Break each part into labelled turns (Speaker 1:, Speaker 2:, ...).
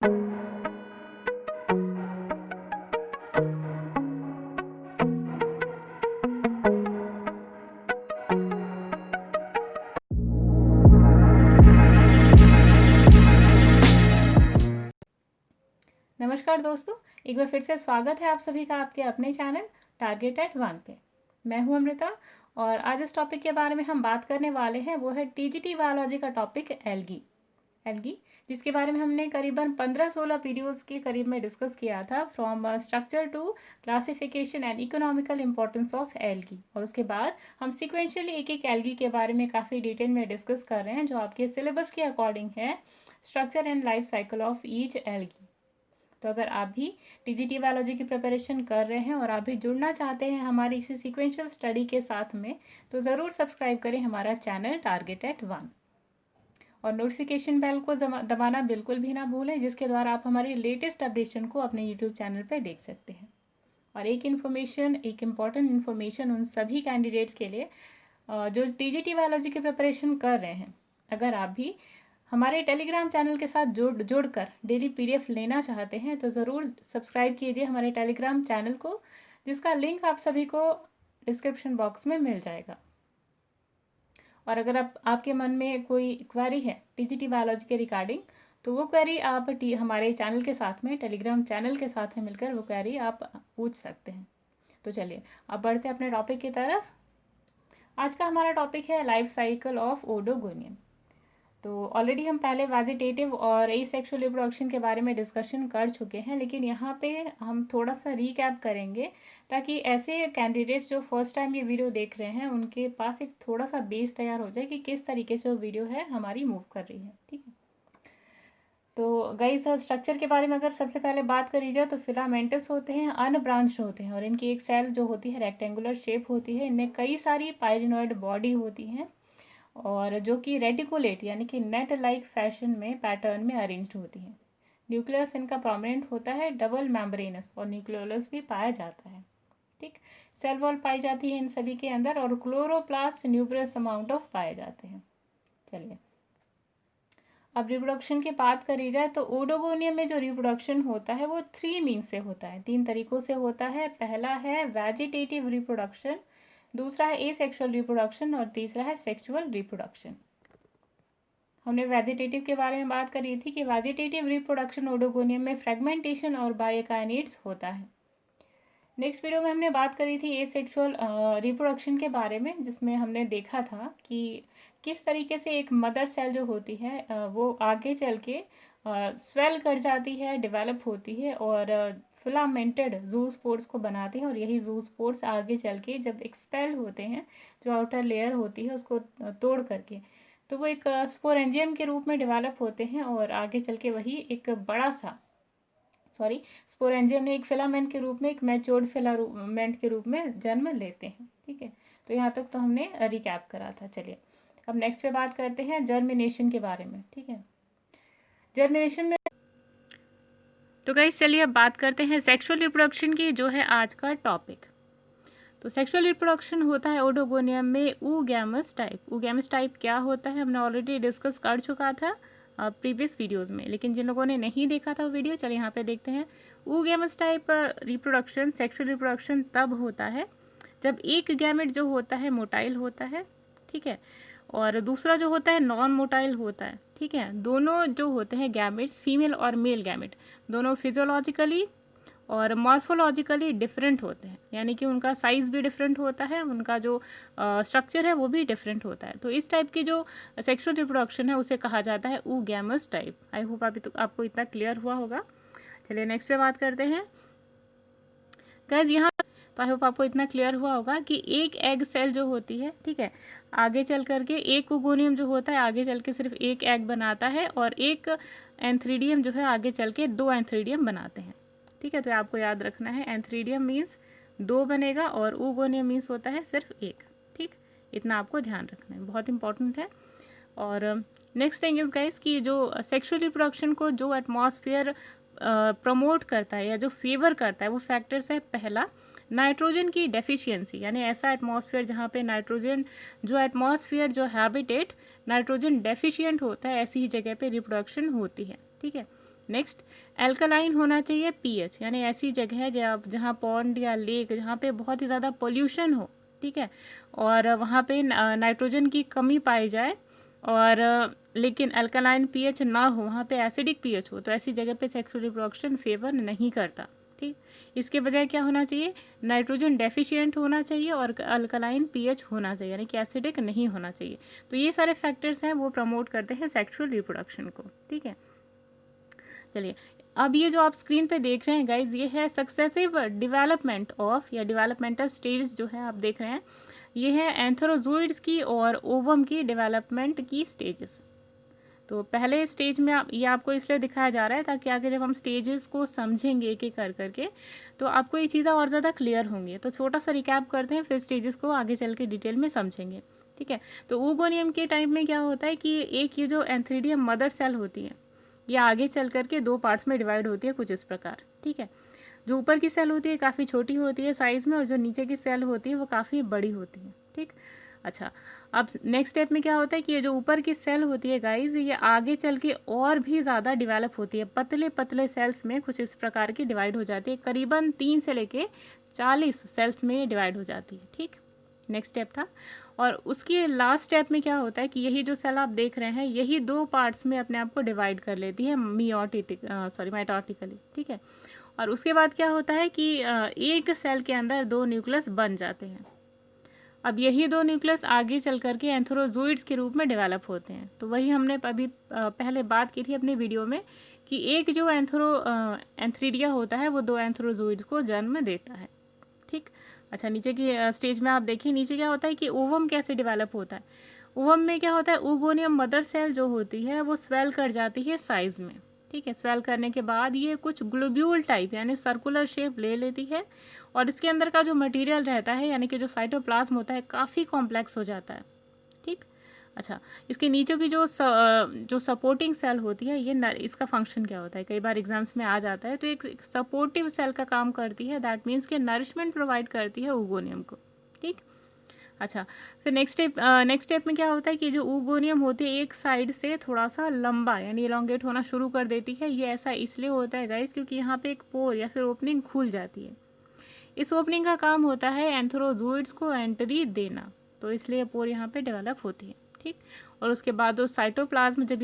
Speaker 1: नमस्कार दोस्तों, एक बार फिर से स्वागत है आप सभी का आपके अपने चैनल टारगेट एट 1 पे। मैं हूं अमृता और आज इस टॉपिक के बारे में हम बात करने वाले हैं वो है टीजीटी बायोलॉजी का टॉपिक एल्गी, जिसके बारे में हमने करीबन 15-16 वीडियोस के करीब में डिस्कस किया था, from structure to classification and economical importance of algae. और उसके बाद हम सिक्वेंशियली एक एक एल्गी के बारे में काफ़ी डिटेल में डिस्कस कर रहे हैं, जो आपके सिलेबस के अकॉर्डिंग है, structure and life cycle of each algae. तो अगर आप भी टीजीटी बायोलॉजी की प्रिपरेशन कर रहे हैं और आप भी जुड़ना चाहते हैं हमारी इसी सीक्वेंशियल स्टडी के साथ में, तो ज़रूर सब्सक्राइब करें हमारा चैनल टारगेट एट 1 और नोटिफिकेशन बेल को दबाना बिल्कुल भी ना भूलें, जिसके द्वारा आप हमारी लेटेस्ट अपडेशन को अपने यूट्यूब चैनल पर देख सकते हैं। और एक इम्पॉर्टेंट इन्फॉर्मेशन उन सभी कैंडिडेट्स के लिए जो टीजीटी बायोलॉजी की प्रिपरेशन कर रहे हैं, अगर आप भी हमारे टेलीग्राम चैनल के साथ जुड़कर डेली पीडीएफ लेना चाहते हैं तो ज़रूर सब्सक्राइब कीजिए हमारे टेलीग्राम चैनल को, जिसका लिंक आप सभी को डिस्क्रिप्शन बॉक्स में मिल जाएगा। और अगर आपके मन में कोई क्वेरी है टीजीटी बायोलॉजी के रिगार्डिंग, तो वो क्वेरी आप हमारे चैनल के साथ में, टेलीग्राम चैनल के साथ में मिलकर वो क्वेरी आप पूछ सकते हैं। तो चलिए अब बढ़ते हैं अपने टॉपिक की तरफ। आज का हमारा टॉपिक है लाइफ साइकिल ऑफ ओडोगोनियम। तो ऑलरेडी हम पहले वेजिटेटिव और एसेक्सुअल रिप्रोडक्शन के बारे में डिस्कशन कर चुके हैं, लेकिन यहाँ पे हम थोड़ा सा रीकैप करेंगे ताकि ऐसे कैंडिडेट्स जो फर्स्ट टाइम ये वीडियो देख रहे हैं उनके पास एक थोड़ा सा बेस तैयार हो जाए कि किस तरीके से वो वीडियो है हमारी मूव कर रही है। ठीक है, तो गाइस स्ट्रक्चर के बारे में अगर सबसे पहले बात करी जाए तो फिलामेंटस होते हैं, अनब्रांच्ड होते हैं और इनकी एक सेल जो होती है रेक्टेंगुलर शेप होती है। इनमें कई सारी पायरिनॉइड बॉडी होती हैं और जो कि रेटिकुलेट यानी कि नेट लाइक फैशन में पैटर्न में अरेंज्ड होती हैं। न्यूक्लियस इनका प्रोमिनेंट होता है, डबल मेम्ब्रेनस और न्यूक्लियोलस भी पाया जाता है। ठीक, सेल वॉल पाई जाती है इन सभी के अंदर और क्लोरोप्लास्ट न्यूक्लियस अमाउंट ऑफ पाए जाते हैं। चलिए अब रिप्रोडक्शन की बात करी जाए तो ओडोगोनियम में जो रिप्रोडक्शन होता है वो 3 मीन्स से होता है, 3 तरीकों से होता है। पहला है वेजिटेटिव रिप्रोडक्शन, दूसरा है एसेक्सुअल रिप्रोडक्शन और तीसरा है सेक्सुअल रिप्रोडक्शन। हमने वेजिटेटिव के बारे में बात करी थी कि वेजिटेटिव रिप्रोडक्शन ओडोगोनियम में फ्रेगमेंटेशन और बायोकाइनेट्स होता है। नेक्स्ट वीडियो में हमने बात करी थी एसेक्सुअल रिप्रोडक्शन के बारे में, जिसमें हमने देखा था कि किस तरीके से एक मदर सेल जो होती है वो आगे चल के स्वेल कर जाती है, डेवलप होती है और फिलामेंटेड जूस्पोर्स को बनाते हैं और यही जूस्पोर्स आगे चल के जब एक्सपेल होते हैं, जो आउटर लेयर होती है उसको तोड़ करके, तो वो एक स्पोरेंजियम के रूप में डेवलप होते हैं और आगे चल के वही एक बड़ा सा स्पोरेंजियम ने एक फिलामेंट के रूप में, एक मैच्योर्ड फिलामेंट के रूप में जन्म लेते हैं। ठीक है, तो यहाँ तक तो हमने रिकैप करा था। चलिए अब नेक्स्ट पे बात करते हैं जर्मिनेशन के बारे में। ठीक है, जर्मिनेशन में तो गाइस चलिए अब बात करते हैं सेक्सुअल रिप्रोडक्शन की, जो है आज का टॉपिक। तो सेक्सुअल रिप्रोडक्शन होता है ओडोगोनियम में ऊगैमस टाइप। ऊगैमस टाइप क्या होता है हमने ऑलरेडी डिस्कस कर चुका था प्रीवियस वीडियोस में, लेकिन जिन लोगों ने नहीं देखा था वो वीडियो, चलिए यहाँ पे देखते हैं। Oogamous type reproduction, sexual reproduction तब होता है जब एक गैमेट जो होता है मोटाइल होता है, ठीक है, और दूसरा जो होता है नॉन मोटाइल होता है। ठीक है, दोनों जो होते हैं गैमेट्स, फीमेल और मेल गैमेट, दोनों फिजियोलॉजिकली और मॉर्फोलॉजिकली डिफरेंट होते हैं, यानी कि उनका साइज़ भी डिफरेंट होता है, उनका जो स्ट्रक्चर है वो भी डिफरेंट होता है। तो इस टाइप की जो सेक्सुअल रिप्रोडक्शन है उसे कहा जाता है ऊगैमस टाइप। आई होप आपको इतना क्लियर हुआ होगा। चलिए नेक्स्ट पे बात करते हैं गाइस। यहाँ तो आई होप आपको इतना क्लियर हुआ होगा कि एक एग सेल जो होती है, ठीक है, आगे चल करके एक ओगोनियम जो होता है आगे चल के सिर्फ एक एग बनाता है और एक एंथ्रीडियम जो है आगे चल के 2 एंथ्रीडियम बनाते हैं। ठीक है, तो आपको याद रखना है एंथ्रीडियम मीन्स 2 बनेगा और ओगोनियम मीन्स होता है सिर्फ 1। ठीक, इतना आपको ध्यान रखना है, बहुत इंपॉर्टेंट है। और नेक्स्ट थिंग इज गाइस कि जो सेक्सुअल रिप्रोडक्शन को जो एटमॉस्फेयर प्रमोट करता है या जो फेवर करता है वो फैक्टर्स है। पहला, नाइट्रोजन की डेफिशिएंसी, यानी ऐसा एटमॉस्फेयर जहाँ पे नाइट्रोजन, जो एटमॉस्फेयर जो हैबिटेट नाइट्रोजन डेफिशिएंट होता है, ऐसी ही जगह पे रिप्रोडक्शन होती है। ठीक है, नेक्स्ट, एल्कलाइन होना चाहिए पीएच, यानी ऐसी जगह है जहाँ पॉन्ड या लेक जहाँ पे बहुत ही ज़्यादा पोल्यूशन हो, ठीक है, और वहाँ पे नाइट्रोजन की कमी पाई जाए, और लेकिन अल्कलाइन पीएच ना हो, वहाँ पे एसिडिक पीएच हो, तो ऐसी जगह पे सेक्सुअल रिप्रोडक्शन फेवर नहीं करता। ठीक, इसके बजाय क्या होना चाहिए, नाइट्रोजन डेफिशिएंट होना चाहिए और अल्कलाइन पीएच होना चाहिए, यानी कि एसिडिक नहीं होना चाहिए। तो ये सारे फैक्टर्स हैं वो प्रमोट करते हैं सेक्सुअल रिप्रोडक्शन को। ठीक है, चलिए अब ये जो आप स्क्रीन पे देख रहे हैं गाइज, ये है सक्सेसिव डेवलपमेंट ऑफ या डेवलपमेंटल स्टेज जो है आप देख रहे हैं, ये है एंथरोजोइड्स की और ओवम की डेवलपमेंट की स्टेजेस। तो पहले स्टेज में ये आपको इसलिए दिखाया जा रहा है ताकि आगे जब हम स्टेजेस को समझेंगे एक एक कर करके तो आपको ये चीज़ें और ज़्यादा क्लियर होंगी। तो छोटा सा रिकैप करते हैं, फिर स्टेजेस को आगे चल के डिटेल में समझेंगे। ठीक है, तो ऊगोनियम के टाइम में क्या होता है कि एक ये जो एंथ्रीडियम मदर सेल होती है, ये आगे चल करके दो पार्ट्स में डिवाइड होती है कुछ इस प्रकार। ठीक है, जो ऊपर की सेल होती है काफ़ी छोटी होती है साइज़ में, और जो नीचे की सेल होती है वो काफ़ी बड़ी होती है। ठीक, अच्छा, अब नेक्स्ट स्टेप में क्या होता है कि ये जो ऊपर की सेल होती है गाइज, ये आगे चल के और भी ज़्यादा डेवलप होती है, पतले पतले सेल्स में कुछ इस प्रकार की डिवाइड हो जाती है, करीबन 3 से लेके 40 सेल्स में डिवाइड हो जाती है। ठीक, नेक्स्ट स्टेप था। और उसकी लास्ट स्टेप में क्या होता है कि यही जो सेल आप देख रहे हैं, यही दो पार्ट्स में अपने आप को डिवाइड कर लेती है माइटोटिकली। ठीक है, और उसके बाद क्या होता है कि एक सेल के अंदर दो न्यूक्लियस बन जाते हैं। अब यही दो न्यूक्लियस आगे चल करके एंथरोजोइड्स के रूप में डेवलप होते हैं। तो वही हमने अभी पहले बात की थी अपने वीडियो में कि एक जो एंथ्रीडिया होता है वो दो एंथरोजोइड्स को जन्म देता है। ठीक, अच्छा, नीचे की स्टेज में आप देखिए, नीचे क्या होता है कि ओवम कैसे डेवलप होता है। ओवम में क्या होता है, ऊगोनियम मदर सेल जो होती है वो स्वेल कर जाती है साइज में। ठीक है, स्वेल करने के बाद ये कुछ ग्लोब्यूल टाइप यानी सर्कुलर शेप ले लेती है, और इसके अंदर का जो मटेरियल रहता है यानी कि जो साइटोप्लाज्म होता है काफ़ी कॉम्प्लेक्स हो जाता है। ठीक, अच्छा, इसके नीचे की जो सपोर्टिंग सेल होती है, ये इसका फंक्शन क्या होता है, कई बार एग्जाम्स में आ जाता है। तो एक सपोर्टिव सेल का काम करती है, दैट मीन्स कि नरिशमेंट प्रोवाइड करती है ऊगोनियम को। ठीक, अच्छा, फिर नेक्स्ट स्टेप में क्या होता है कि जो ऊगोनियम होती है एक साइड से थोड़ा सा लंबा यानी इलोंगेट होना शुरू कर देती है। ये ऐसा इसलिए होता है गाइस क्योंकि यहाँ पे एक पोर या फिर ओपनिंग खुल जाती है। इस ओपनिंग का काम होता है एंथरोजोइड्स को एंट्री देना, तो इसलिए पोर यहाँ पे डेवलप होती है। ठीक, और उसके बाद उस साइटोप्लाज्म जब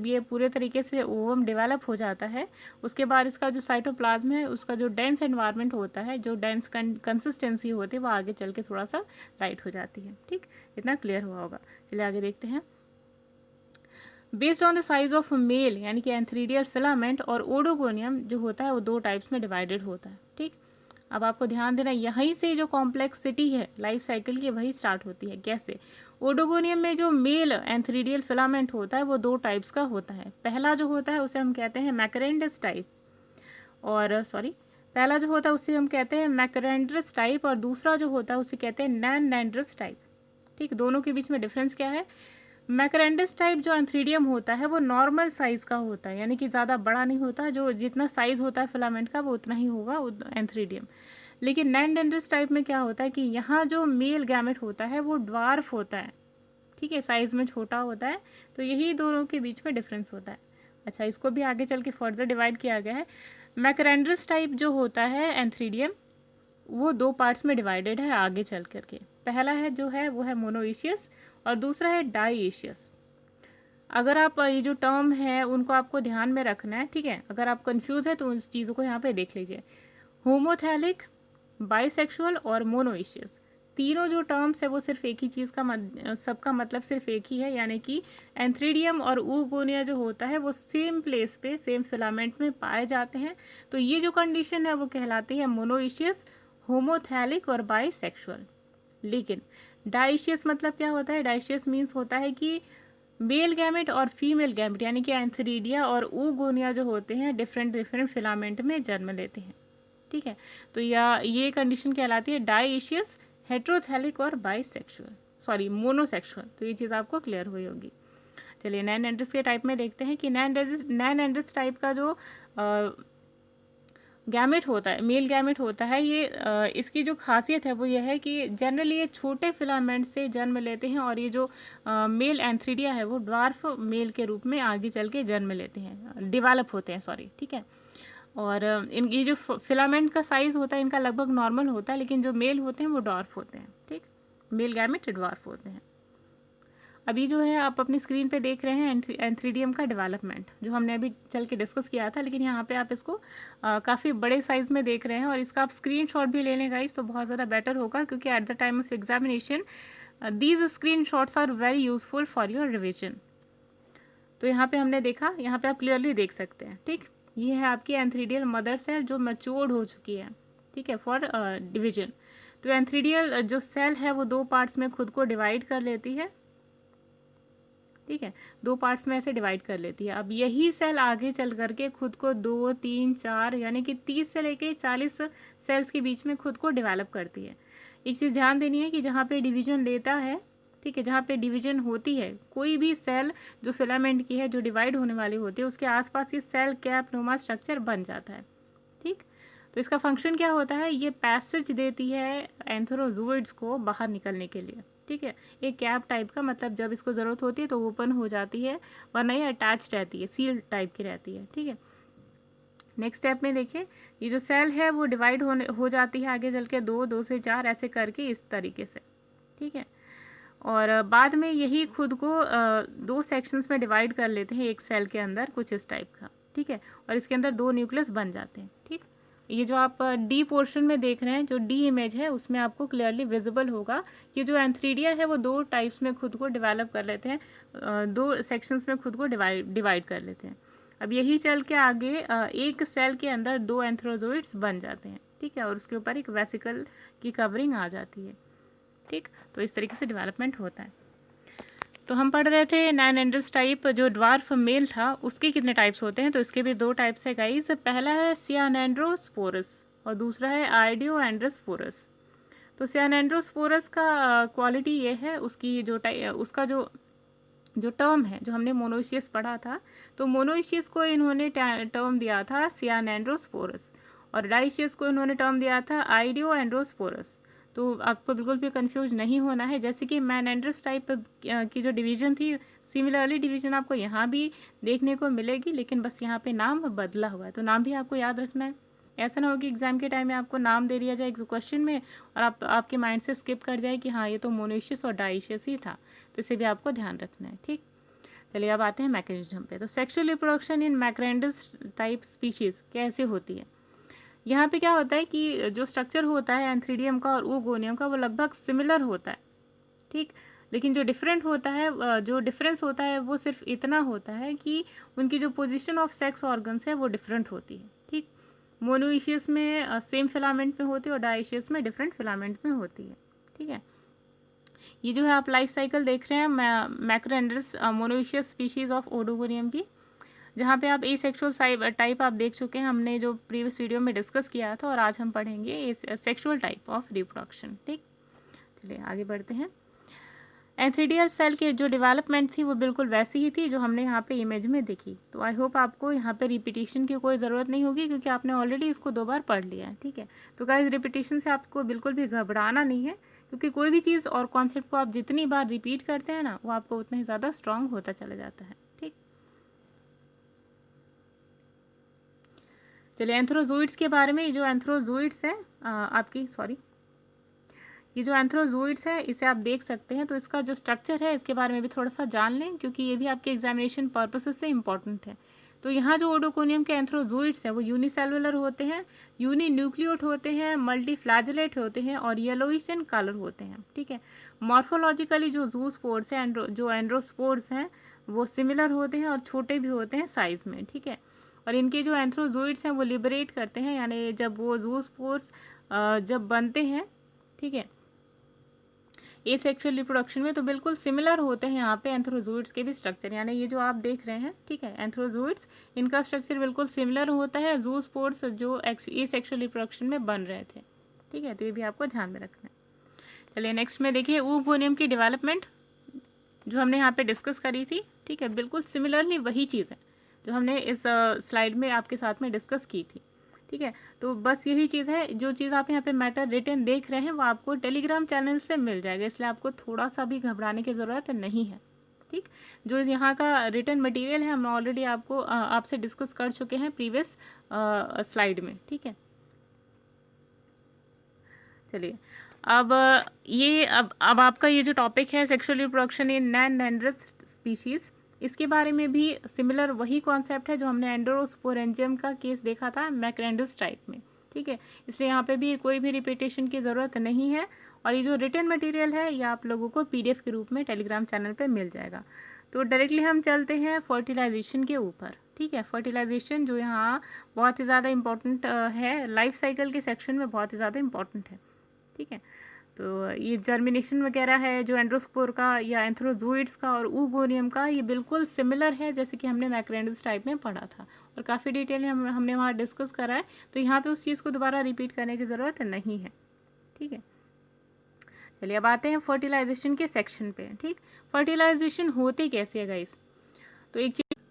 Speaker 1: ये पूरे तरीके से ओवम डेवलप हो जाता है, उसके बाद इसका जो साइटोप्लाज्म है उसका जो डेंस एनवायरनमेंट होता है, जो डेंस कंसिस्टेंसी होती है, वो आगे चल के थोड़ा सा लाइट हो जाती है। ठीक, इतना क्लियर हुआ होगा। चलिए आगे देखते हैं। Based on the size of male यानी कि एंथ्रीडियल फिलामेंट और ओडोगोनियम जो होता है वो दो टाइप्स में डिवाइडेड होता है। ठीक, अब आपको ध्यान देना, यहीं से जो कॉम्प्लेक्सिटी है लाइफ साइकिल की वही स्टार्ट होती है। कैसे, ओडोगोनियम में जो मेल एंथ्रीडियल फिलामेंट होता है वो दो टाइप्स का होता है। पहला जो होता है उसे हम कहते हैं मैकरेंडस टाइप, और पहला जो होता है उसे हम कहते हैं मैकरेंडस टाइप, और दूसरा जो होता है उसे कहते हैं नैनडेंड्रस टाइप। ठीक, दोनों के बीच में डिफरेंस क्या है, मैकरेंडस टाइप जो एंथ्रीडियम होता है वो नॉर्मल साइज का होता है, यानी कि ज़्यादा बड़ा नहीं होता, जो जितना साइज होता है फिलामेंट का वो उतना ही होगा एंथ्रीडियम। लेकिन नैनडेंड्रस टाइप में क्या होता है कि यहाँ जो मेल गैमेट होता है वो ड्वार्फ होता है। ठीक है, साइज में छोटा होता है, तो यही दोनों के बीच में डिफरेंस होता है। अच्छा, इसको भी आगे चल के फर्दर डिवाइड किया गया है। मैकरेंडस टाइप जो होता है एंथ्रीडियम वो दो पार्ट्स में डिवाइडेड है आगे चल करके। पहला है जो है वो है मोनोइशियस और दूसरा है डाईइशियस। अगर आप ये जो टर्म है उनको आपको ध्यान में रखना है। ठीक है, अगर आप कंफ्यूज है तो उन चीज़ों को यहाँ पे देख लीजिए। होमोथैलिक, बाइसेक्सुअल और मोनोइशियस, तीनों जो टर्म्स है वो सिर्फ एक ही चीज़ का सबका मतलब सिर्फ एक ही है, यानी कि एंथ्रीडियम और ऊगोनिया जो होता है वो सेम प्लेस पे सेम फिलामेंट में पाए जाते हैं। तो ये जो कंडीशन है वो कहलाती है मोनोइशियस, होमोथैलिक और बाइसेक्सुअल। लेकिन डाइशियस मतलब क्या होता है, डाइशियस मीन्स होता है कि मेल गैमेट और फीमेल गैमेट यानी कि एंथ्रीडिया और ऊगोनिया जो होते हैं डिफरेंट डिफरेंट फिलामेंट में जन्म लेते हैं। ठीक है, तो ये कंडीशन कहलाती है डाइशियस, हेट्रोथैलिक और मोनोसेक्सुअल। तो ये चीज़ आपको क्लियर हुई होगी। चलिए नैनडेंड्रस के टाइप में देखते हैं कि नैनडेंड्रस टाइप का जो गैमेट होता है, मेल गैमेट होता है ये। इसकी जो खासियत है वो ये है कि जनरली ये छोटे फिलामेंट से जन्म लेते हैं और ये जो मेल एंथ्रीडिया है वो ड्वार्फ मेल के रूप में आगे चल के जन्म लेते हैं, डेवलप होते हैं, सॉरी, ठीक है। और इन ये जो फिलामेंट का साइज़ होता है इनका लगभग नॉर्मल होता है, लेकिन जो मेल होते हैं वो ड्वार्फ होते हैं, ठीक। मेल गैमेट ड्वार्फ होते हैं। अभी जो है आप अपनी स्क्रीन पे देख रहे हैं एंथ्रीडियम का डेवलपमेंट, जो हमने अभी चल के डिस्कस किया था, लेकिन यहाँ पे आप इसको काफ़ी बड़े साइज़ में देख रहे हैं। और इसका आप स्क्रीनशॉट भी ले लें गाइस तो बहुत ज़्यादा बेटर होगा, क्योंकि at the time of examination these screenshots are very useful for your revision. तो यहाँ पे हमने देखा, यहाँ पे आप क्लियरली देख सकते हैं, ठीक। ये है आपकी एंथ्रीडियल मदर सेल जो मैच्योर्ड हो चुकी है, ठीक है, फॉर डिवीजन। तो एंथ्रीडियल जो सेल है वो 2 पार्ट्स में खुद को डिवाइड कर लेती है, ठीक है, 2 पार्ट्स में ऐसे डिवाइड कर लेती है। अब यही सेल आगे चल करके खुद को 2, 3, 4 यानी कि 30 से लेके 40 सेल्स के बीच में खुद को डेवलप करती है। एक चीज़ ध्यान देनी है कि जहाँ पे डिवीजन लेता है, ठीक है, जहाँ पे डिवीजन होती है कोई भी सेल जो फिलामेंट की है जो डिवाइड होने वाली होती है उसके आसपास ये सेल कैप नुमा स्ट्रक्चर बन जाता है, ठीक। तो इसका फंक्शन क्या होता है, ये पैसेज देती है एंथ्रोजोइड्स को बाहर निकलने के लिए, ठीक है। एक कैप टाइप का, मतलब जब इसको ज़रूरत होती है तो ओपन हो जाती है, वरना ये अटैच रहती है, सील टाइप की रहती है, ठीक है। नेक्स्ट स्टेप में देखिए, ये जो सेल है वो डिवाइड हो जाती है आगे चल के 2, 2 से 4 ऐसे करके इस तरीके से, ठीक है। और बाद में यही खुद को 2 सेक्शंस में डिवाइड कर लेते हैं एक सेल के अंदर, कुछ इस टाइप का, ठीक है। और इसके अंदर 2 न्यूक्लियस बन जाते हैं, ठीक। ये जो आप डी पोर्शन में देख रहे हैं, जो डी इमेज है उसमें आपको क्लियरली विजिबल होगा कि जो एंथ्रीडिया है वो 2 टाइप्स में खुद को डेवलप कर लेते हैं, 2 सेक्शंस में खुद को डिवाइड कर लेते हैं। अब यही चल के आगे एक सेल के अंदर 2 एंथ्रोजोइड्स बन जाते हैं, ठीक है, और उसके ऊपर एक वेसिकल की कवरिंग आ जाती है, ठीक। तो इस तरीके से डेवलपमेंट होता है। तो हम पढ़ रहे थे नाइनएंड्रस टाइप जो ड्वार्फ मेल था उसके कितने टाइप्स होते हैं, तो इसके भी 2 टाइप्स है गाइस। पहला है सियानेंड्रोस्पोरस और दूसरा है आइडियोएंड्रोस्पोरस। तो सियानेंड्रोस्पोरस का क्वालिटी ये है, उसकी जो उसका जो टर्म है, जो हमने मोनोइशियस पढ़ा था, तो मोनोइशियस को इन्होंने टर्म दिया था सियानेंड्रोस्पोरस और डाइशियस को इन्होंने टर्म दिया था आइडियोएंड्रोस्पोरस। तो आपको बिल्कुल भी कंफ्यूज नहीं होना है। जैसे कि मैनेंड्रस टाइप की जो डिवीज़न थी, सिमिलरली डिवीज़न आपको यहाँ भी देखने को मिलेगी, लेकिन बस यहाँ पे नाम बदला हुआ है, तो नाम भी आपको याद रखना है। ऐसा ना हो कि एग्जाम के टाइम में आपको नाम दे दिया जाए एक क्वेश्चन में और आपके माइंड से स्किप कर जाए कि हाँ ये तो मोनोइशियस और डाइशियस ही था, तो इसे भी आपको ध्यान रखना है, ठीक। चलिए अब आते हैं मैकेनिज्म पे। तो sexual reproduction in macrandrous type species कैसे होती है। यहाँ पे क्या होता है कि जो स्ट्रक्चर होता है एंथ्रीडियम का और oogoनियम का वो लगभग सिमिलर होता है, ठीक। लेकिन जो डिफरेंस होता है वो सिर्फ इतना होता है कि उनकी जो पोजीशन ऑफ सेक्स ऑर्गन्स है वो डिफरेंट होती है, ठीक। मोनोइशियस में सेम फिलामेंट में होती है और डाइशियस में डिफरेंट फिलामेंट में होती है, ठीक है। ये जो है आप लाइफ साइकिल देख रहे हैं मैक्रोएंड्रस मोनोइशियस स्पीशीज़ ऑफ ओडोगोनियम की, जहाँ पे आप एसेक्सुअल टाइप आप देख चुके हैं, हमने जो प्रीवियस वीडियो में डिस्कस किया था, और आज हम पढ़ेंगे सेक्सुअल टाइप ऑफ रिप्रोडक्शन, ठीक। चलिए आगे बढ़ते हैं। एंथ्रीडियल सेल की जो डेवलपमेंट थी वो बिल्कुल वैसी ही थी जो हमने यहाँ पे इमेज में देखी। तो आई होप आपको यहाँ पे रिपीटिशन की कोई ज़रूरत नहीं होगी, क्योंकि आपने ऑलरेडी इसको 2 बार पढ़ लिया है, ठीक है। तो गाइस रिपीटिशन से आपको बिल्कुल भी घबराना नहीं है, क्योंकि कोई भी चीज़ और कॉन्सेप्ट को आप जितनी बार रिपीट करते हैं ना, वो आपको उतना ही ज़्यादा स्ट्रांग होता चला जाता है, ठीक। चलिए एंथ्रोजोइड्स के बारे में। जो एंथ्रोजोइड्स है ये जो एंथ्रोजोइड्स है इसे आप देख सकते हैं, तो इसका जो स्ट्रक्चर है इसके बारे में भी थोड़ा सा जान लें, क्योंकि ये भी आपके एग्जामिनेशन पर्पसेस से इंपॉर्टेंट है। तो यहाँ जो ओडोकोनियम के एंथ्रोजोइड्स हैं वो यूनिसेलुलर होते हैं, यूनिन्यूक्लियोट होते हैं, मल्टीफ्लैजेलेट होते हैं और येलोइश इन कलर होते हैं, ठीक है। मॉर्फोलॉजिकली जो जूस्पोर्स हैं, जो एंड्रोस्पोर्स हैं, वो सिमिलर होते हैं और छोटे भी होते हैं साइज़ में, ठीक है। और इनके जो एंथ्रोजोइड्स हैं वो लिबरेट करते हैं, यानी जब वो जूस्पोर्स जब बनते हैं, ठीक है, एसेक्सुअल रिप्रोडक्शन में, तो बिल्कुल सिमिलर होते हैं यहाँ पे एंथ्रोजोइड्स के भी स्ट्रक्चर, यानी ये जो आप देख रहे हैं, ठीक है, एंथ्रोजोइड्स, इनका स्ट्रक्चर बिल्कुल सिमिलर होता है जूस्पोर्स जो एसेक्सुअल रिप्रोडक्शन में बन रहे थे, ठीक है। तो ये भी आपको ध्यान में रखना है। चलिए नेक्स्ट में देखिए oogoनियम की डेवलपमेंट जो हमने यहाँ पे डिस्कस करी थी, ठीक है, बिल्कुल सिमिलरली वही चीज़ है जो हमने इस स्लाइड में आपके साथ में डिस्कस की थी, ठीक है। तो बस यही चीज़ है, जो चीज़ आप यहाँ पे मैटर रिटन देख रहे हैं वो आपको टेलीग्राम चैनल से मिल जाएगा, इसलिए आपको थोड़ा सा भी घबराने की ज़रूरत नहीं है। ठीक, जो यहाँ का रिटन मटेरियल है हम ऑलरेडी आपसे डिस्कस कर चुके हैं प्रीवियस स्लाइड में। ठीक है, चलिए अब आपका ये जो टॉपिक है sexual reproduction in non Androth species, इसके बारे में भी सिमिलर वही कॉन्सेप्ट है जो हमने एंडोस्पोरेंजियम का केस देखा था मैक्रेंडस टाइप में। ठीक है, इसलिए यहाँ पे भी कोई भी रिपीटेशन की ज़रूरत नहीं है, और ये जो रिटन मटेरियल है ये आप लोगों को PDF के रूप में टेलीग्राम चैनल पे मिल जाएगा। तो डायरेक्टली हम चलते हैं फर्टिलाइजेशन के ऊपर। ठीक है, फर्टिलाइजेशन जो यहाँ बहुत ही ज़्यादा इम्पॉर्टेंट है, लाइफ साइकिल के सेक्शन में बहुत ही ज़्यादा इम्पॉर्टेंट है। ठीक है, तो ये जर्मिनेशन वगैरह है जो एंड्रोस्पोर का या एंथ्रोजोइड्स का और ऊगोनियम का, ये बिल्कुल सिमिलर है जैसे कि हमने मैक्रेंडस टाइप में पढ़ा था, और काफ़ी डिटेल में हमने वहाँ डिस्कस करा है, तो यहाँ पे उस चीज़ को दोबारा रिपीट करने की ज़रूरत नहीं है। ठीक है, चलिए अब आते हैं फर्टिलाइजेशन के सेक्शन पे। ठीक, फर्टिलाइजेशन होती कैसे है गाइस, तो एक चीज़,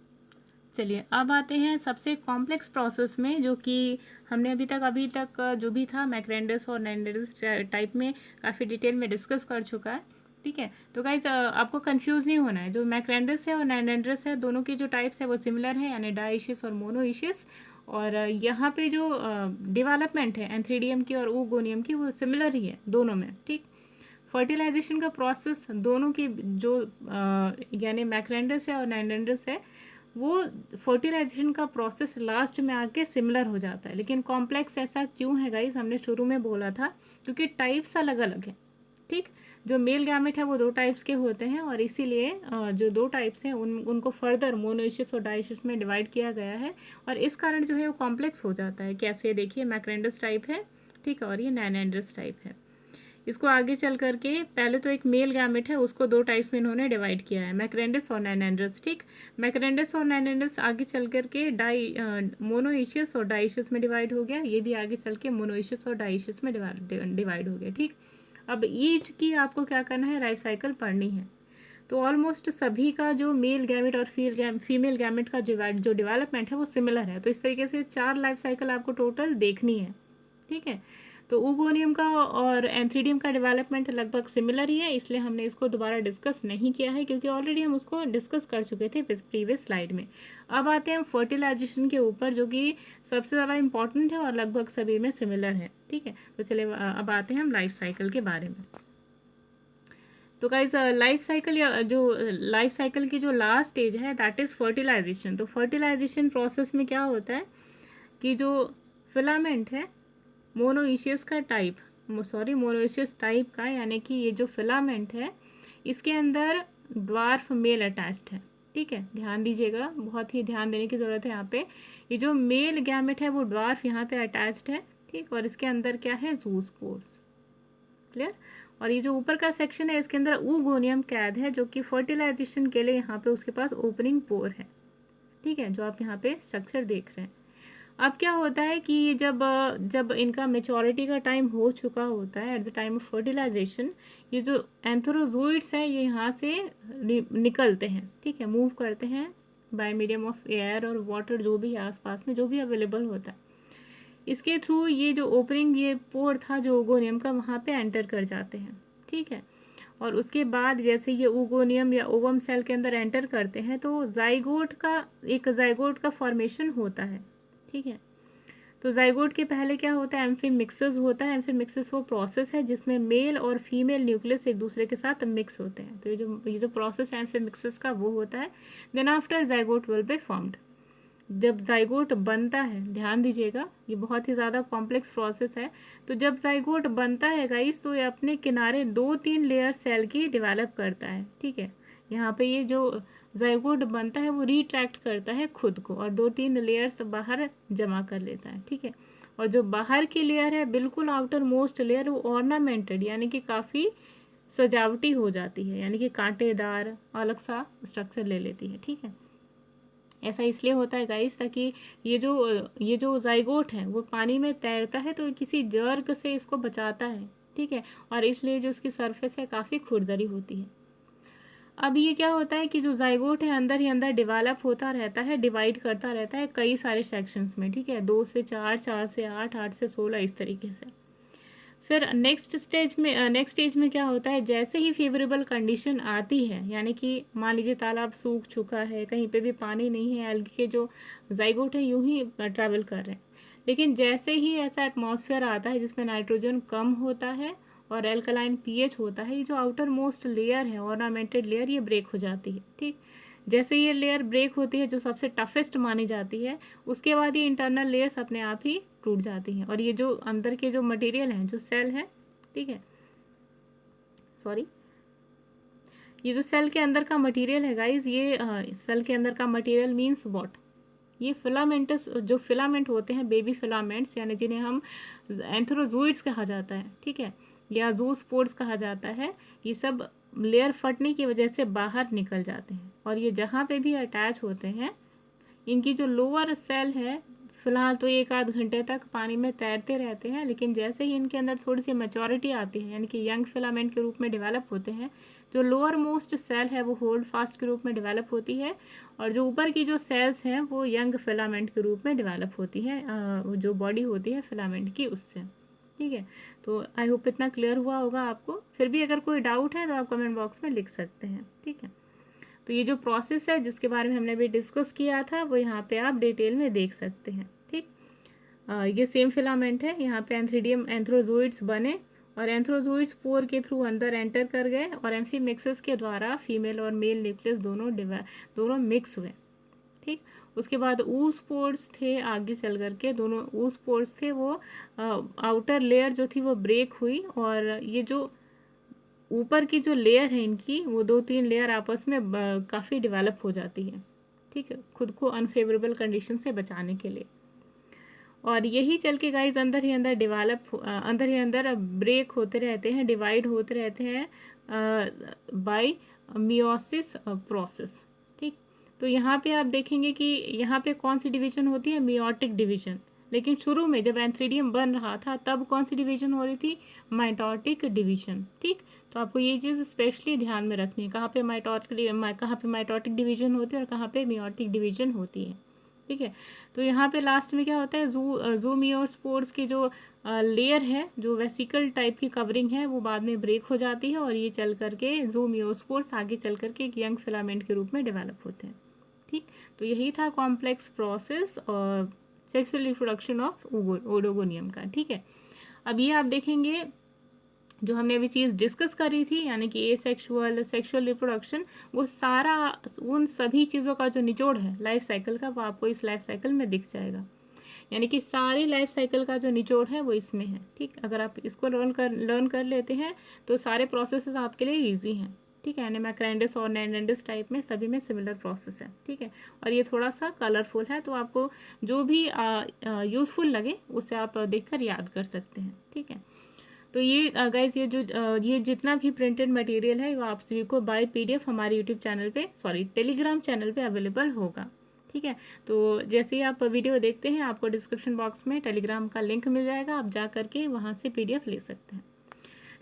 Speaker 1: चलिए अब आते हैं सबसे कॉम्प्लेक्स प्रोसेस में, जो कि हमने अभी तक जो भी था मैक्रेंडस और नैंडरस टाइप में काफ़ी डिटेल में डिस्कस कर चुका है। ठीक है, तो गाइज आपको कंफ्यूज नहीं होना है, जो मैक्रेंडस है और नैंडरस है दोनों की जो टाइप्स है वो सिमिलर है, यानी डाइशियस और मोनोइशियस, और यहाँ पे जो डेवलपमेंट है एंथ्रीडियम की और ऊगोनियम की वो सिमिलर ही है दोनों में। ठीक, फर्टिलाइजेशन का प्रोसेस दोनों की जो यानी मैक्रेंडस है और नैंडरस है, वो फर्टिलाइजेशन का प्रोसेस लास्ट में आके सिमिलर हो जाता है। लेकिन कॉम्प्लेक्स ऐसा क्यों है गाइस, हमने शुरू में बोला था क्योंकि टाइप्स अलग अलग हैं। ठीक, जो मेल गैमेट है वो 2 टाइप्स के होते हैं, और इसीलिए जो 2 टाइप्स हैं उनको फर्दर मोनोइशियस और डाइशियस में डिवाइड किया गया है, और इस कारण जो है वो कॉम्प्लेक्स हो जाता है। कैसे, देखिए मैक्रेंडस टाइप है, ठीक है, और ये नैनएंड्रस टाइप है। इसको आगे चल करके पहले तो एक मेल गैमेट है उसको 2 टाइप्स में इन्होंने डिवाइड किया है, मैक्रेंडस और नैनएंड्रस। ठीक, मैक्रेंडस और नैनएंड्रस आगे चल करके मोनोइशियस और डाइशियस में डिवाइड हो गया, ये भी आगे चल के मोनोइशियस और डाइशियस में डिवाइड हो गया। ठीक, अब ईच की आपको क्या करना है, लाइफ साइकिल पढ़नी है। तो ऑलमोस्ट सभी का जो मेल गैमेट और फीमेल गैमेट का जो डेवलपमेंट है वो सिमिलर है, तो इस तरीके से 4 लाइफ साइकिल आपको टोटल देखनी है। ठीक है, तो ऊगोनियम का और एंथ्रीडियम का डेवलपमेंट लगभग सिमिलर ही है, इसलिए हमने इसको दोबारा डिस्कस नहीं किया है क्योंकि ऑलरेडी हम उसको डिस्कस कर चुके थे प्रीवियस स्लाइड में। अब आते हैं फर्टिलाइजेशन के ऊपर, जो कि सबसे ज़्यादा इंपॉर्टेंट है और लगभग सभी में सिमिलर है। ठीक है, तो चलिए अब आते हैं हम लाइफ साइकिल के बारे में। तो गाइज लाइफ साइकिल की जो लास्ट स्टेज है दैट इज़ फर्टिलाइजेशन। तो फर्टिलाइजेशन प्रोसेस में क्या होता है कि जो फिलामेंट है मोनोइशियस टाइप का, यानी कि ये जो फिलामेंट है इसके अंदर ड्वार्फ मेल अटैच्ड है। ठीक है, ध्यान दीजिएगा, बहुत ही ध्यान देने की ज़रूरत है यहाँ पे। ये जो मेल गैमेट है वो ड्वार्फ यहाँ पे अटैच्ड है। ठीक, और इसके अंदर क्या है, ज़ूस्पोर्स। क्लियर, और ये जो ऊपर का सेक्शन है इसके अंदर ऊगोनियम कैद है, जो कि फर्टिलाइजेशन के लिए यहाँ पे उसके पास ओपनिंग पोर है। ठीक है, जो आप यहाँ पे स्ट्रक्चर देख रहे हैं। अब क्या होता है कि जब इनका मेचोरिटी का टाइम हो चुका होता है at the time of fertilization, ये जो एंथ्रोजोइड्स है ये यहाँ से निकलते हैं। ठीक है, मूव करते हैं बाय मीडियम ऑफ एयर और वाटर, जो भी आसपास में जो भी अवेलेबल होता है, इसके थ्रू ये जो ओपनिंग ये पोर था जो ओगोनियम का, वहाँ पे एंटर कर जाते हैं। ठीक है, और उसके बाद जैसे ये ओगोनियम या ओवम सेल के अंदर एंटर करते हैं तो जाइगोट का फॉर्मेशन होता है। ठीक है, तो जाइगोट के पहले क्या होता है, एम्फीमिक्सिस होता है। एम्फीमिक्सिस वो प्रोसेस है जिसमें मेल और फीमेल न्यूक्लियस एक दूसरे के साथ मिक्स होते हैं। तो ये जो प्रोसेस है एम्फीमिक्सिस का वो होता है। Then after zygote will be formed. जब जाइगोट बनता है, ध्यान दीजिएगा ये बहुत ही ज़्यादा कॉम्प्लेक्स प्रोसेस है, तो जब जाइगोट बनता है गाइस तो ये अपने किनारे 2-3 लेयर सेल की डेवलप करता है। ठीक है, यहाँ पे ये जो जाइगोट बनता है वो रिट्रैक्ट करता है खुद को और 2-3 लेयर्स बाहर जमा कर लेता है। ठीक है, और जो बाहर की लेयर है बिल्कुल आउटर मोस्ट लेयर वो ऑर्नामेंटेड यानी कि काफ़ी सजावटी हो जाती है, यानी कि कांटेदार अलग सा स्ट्रक्चर ले लेती है। ठीक है, ऐसा इसलिए होता है गाइस ताकि ये जो जाइगोट है वो पानी में तैरता है तो किसी जर्क से इसको बचाता है। ठीक है, और इसलिए जो उसकी सरफेस है काफ़ी खुरदरी होती है। अब ये क्या होता है कि जो जाइगोट है अंदर ही अंदर डेवलप होता रहता है, डिवाइड करता रहता है कई सारे सेक्शंस में, ठीक है, 2 से 4, 4 से 8, 8 से 16, इस तरीके से। फिर नेक्स्ट स्टेज में क्या होता है, जैसे ही फेवरेबल कंडीशन आती है, यानी कि मान लीजिए तालाब सूख चुका है, कहीं पे भी पानी नहीं है, एल्गी के जो जाइगोट है यूं ही ट्रैवल कर रहे हैं, लेकिन जैसे ही ऐसा एटमॉस्फेयर आता है जिसमें नाइट्रोजन कम होता है और एल्कलाइन पीएच होता है, ये जो आउटर मोस्ट लेयर है, ऑर्नामेंटेड लेयर, ये ब्रेक हो जाती है, ठीक। जैसे ये लेयर ब्रेक होती है, जो सबसे टफेस्ट मानी जाती है, उसके बाद ये इंटरनल लेयर्स अपने आप ही टूट जाती हैं, और ये जो अंदर के जो मटेरियल हैं, जो सेल है, ठीक है, सॉरी, ये जो सेल के अंदर का मटेरियल है गाइज, ये सेल के अंदर का मटेरियल मीन्स व्हाट, ये फिलामेंटस, जो फिलामेंट होते हैं, बेबी फिलामेंट्स, यानी जिन्हें हम एंथ्रोजोइड्स कहा जाता है, ठीक है, या जूस्पोर्स कहा जाता है, ये सब लेयर फटने की वजह से बाहर निकल जाते हैं, और ये जहाँ पे भी अटैच होते हैं, इनकी जो लोअर सेल है, फिलहाल तो 1 आध घंटे तक पानी में तैरते रहते हैं, लेकिन जैसे ही इनके अंदर थोड़ी सी मैच्योरिटी आती है, यानी कि यंग फिलामेंट के रूप में डेवलप होते हैं, जो लोअर मोस्ट सेल है वो होल्ड फास्ट के रूप में डेवलप होती है, और जो ऊपर की जो सेल्स हैं वो यंग फिलामेंट के रूप में डेवलप होती है, जो बॉडी होती है फिलामेंट की, उससे, ठीक है। तो आई होप इतना क्लियर हुआ होगा आपको। फिर भी अगर कोई डाउट है तो आप कमेंट बॉक्स में लिख सकते हैं, ठीक है। तो ये जो प्रोसेस है जिसके बारे में हमने अभी डिस्कस किया था, वो यहाँ पे आप डिटेल में देख सकते हैं, ठीक। ये सेम फिलामेंट है, यहाँ पे एंथ्रीडियम एंथ्रोजोइड्स बने, और एंथ्रोजोइड्स पोर के थ्रू अंदर एंटर कर गए, और एम्फीमिक्सिस के द्वारा फीमेल और मेल न्यूक्लियस दोनों मिक्स हुए, ठीक। उसके बाद ऊस्पोर्स थे, आगे चल करके दोनों ऊस्पोर्स थे, वो आउटर लेयर जो थी वो ब्रेक हुई, और ये जो ऊपर की जो लेयर है इनकी, वो 2-3 लेयर आपस में काफ़ी डेवलप हो जाती है, ठीक है, खुद को अनफेवरेबल कंडीशन से बचाने के लिए। और यही चल के गाइज अंदर ही अंदर ब्रेक होते रहते हैं, डिवाइड होते रहते हैं बाय मियोसिस प्रोसेस, ठीक। तो यहाँ पे आप देखेंगे कि यहाँ पे कौन सी डिवीजन होती है, मियोटिक डिवीजन, लेकिन शुरू में जब एंथ्रीडियम बन रहा था तब कौन सी डिवीजन हो रही थी, माइटोटिक डिवीजन, ठीक। तो आपको ये चीज़ स्पेशली ध्यान में रखनी है, कहाँ पे माइटोटिक डिवीजन होती है और कहाँ पे मियोटिक डिवीजन होती है, ठीक है। तो यहाँ पे लास्ट में क्या होता है, ज़ूमियोस्पोर्स की जो लेयर है, जो वेसिकल टाइप की कवरिंग है, वो बाद में ब्रेक हो जाती है, और ये चल करके ज़ूमियोस्पोर्स आगे चल करके एक यंग फिलामेंट के रूप में डेवलप होते हैं, ठीक। तो यही था कॉम्प्लेक्स प्रोसेस और सेक्सुअल रिप्रोडक्शन ऑफ ओडोगोनियम का, ठीक है। अब ये आप देखेंगे जो हमने अभी चीज़ डिस्कस करी थी, यानी कि सेक्सुअल रिप्रोडक्शन, वो सारा उन सभी चीज़ों का जो निचोड़ है लाइफ साइकिल का, वो आपको इस लाइफ साइकिल में दिख जाएगा, यानी कि सारी लाइफ साइकिल का जो निचोड़ है वो इसमें है, ठीक। अगर आप इसको लर्न कर लेते हैं तो सारे प्रोसेसेस आपके लिए ईजी हैं, ठीक है। एनेमाक्राइंडिस और नेनेंडिस टाइप में सभी में सिमिलर प्रोसेस है, ठीक है, और ये थोड़ा सा कलरफुल है, तो आपको जो भी यूज़फुल लगे उसे आप देखकर याद कर सकते हैं, ठीक है। तो ये गाइज ये जितना भी प्रिंटेड मटेरियल है वो आप सभी को बाय PDF हमारे यूट्यूब चैनल पे, सॉरी टेलीग्राम चैनल पे अवेलेबल होगा, ठीक है। तो जैसे ही आप वीडियो देखते हैं आपको डिस्क्रिप्शन बॉक्स में टेलीग्राम का लिंक मिल जाएगा, आप जा करके वहाँ से PDF ले सकते हैं।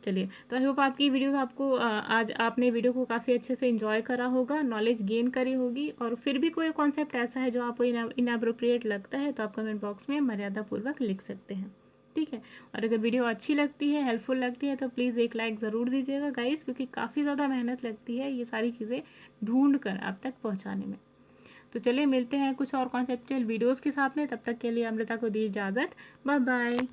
Speaker 1: चलिए, तो आई होप आपकी वीडियो आपको आज आपने वीडियो को काफ़ी अच्छे से एंजॉय करा होगा, नॉलेज गेन करी होगी, और फिर भी कोई कॉन्सेप्ट ऐसा है जो आपको इनअप्रोप्रिएट लगता है तो आप कमेंट बॉक्स में मर्यादापूर्वक लिख सकते हैं, ठीक है। और अगर वीडियो अच्छी लगती है, हेल्पफुल लगती है, तो प्लीज़ एक लाइक ज़रूर दीजिएगा गाइस, क्योंकि काफ़ी ज़्यादा मेहनत लगती है ये सारी चीज़ें ढूंढ कर आप तक पहुँचाने में। तो चलिए मिलते हैं कुछ और कॉन्सेप्चुअल वीडियोज़ के साथ में, तब तक के लिए अमृता को दी इजाज़त, बाय बाय।